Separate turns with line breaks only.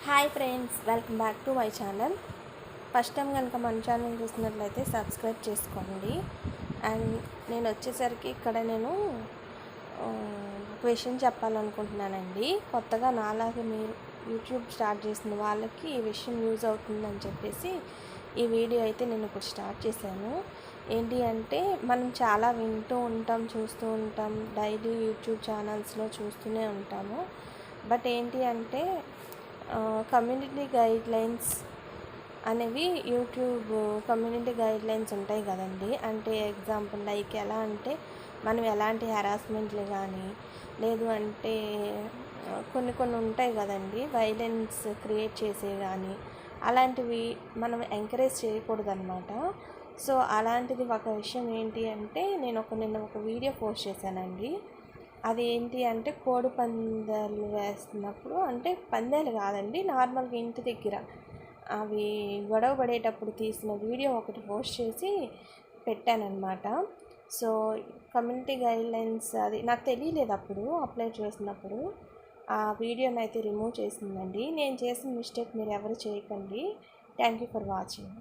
Hi friends, welcome back to my channel. First time కనుక మన channel చూసినట్లయితే subscribe చేసుకోండి. అండ్ నేను వచ్చేసరికి ఇక్కడ నేను ఒక విషయం చెప్పాలనుకుంటున్నానండి. కొత్తగా నాలాగే మీరు యూట్యూబ్ స్టార్ట్ చేసిన వాళ్ళకి ఈ విషయం యూజ్ అవుతుందని చెప్పేసి ఈ వీడియో అయితే నేను ఇప్పుడు స్టార్ట్ చేశాను. ఏంటి అంటే మనం చాలా వింటూ ఉంటాం, చూస్తూ ఉంటాం, డైలీ యూట్యూబ్ ఛానల్స్లో చూస్తూనే ఉంటాము. బట్ ఏంటి అంటే కమ్యూనిటీ గైడ్లైన్స్ అనేవి యూట్యూబ్ కమ్యూనిటీ గైడ్లైన్స్ ఉంటాయి కదండి. అంటే ఎగ్జాంపుల్ లైక్ ఎలా అంటే మనం ఎలాంటి హెరాస్మెంట్లు కానీ లేదు అంటే కొన్ని ఉంటాయి కదండి, వైలెన్స్ క్రియేట్ చేసే కానీ అలాంటివి మనం ఎంకరేజ్ చేయకూడదు అనమాట. సో అలాంటిది ఒక విషయం ఏంటి అంటే నేను నిన్న ఒక వీడియో పోస్ట్ చేశానండి. అది ఏంటి అంటే కోడి పందాలు వేస్తున్నప్పుడు, అంటే పందాలు కాదండి, నార్మల్గా ఇంటి దగ్గర అవి గొడవ పడేటప్పుడు తీసిన వీడియో ఒకటి పోస్ట్ చేసి పెట్టానన్నమాట. సో కమ్యూనిటీ గైడ్లైన్స్ అది నాకు తెలియలేదు అప్పుడు అప్లై చేసినప్పుడు. ఆ వీడియోని అయితే రిమూవ్ చేసిందండి. నేను చేసిన మిస్టేక్ మీరు ఎవరు చేయకండి. Thank you for watching.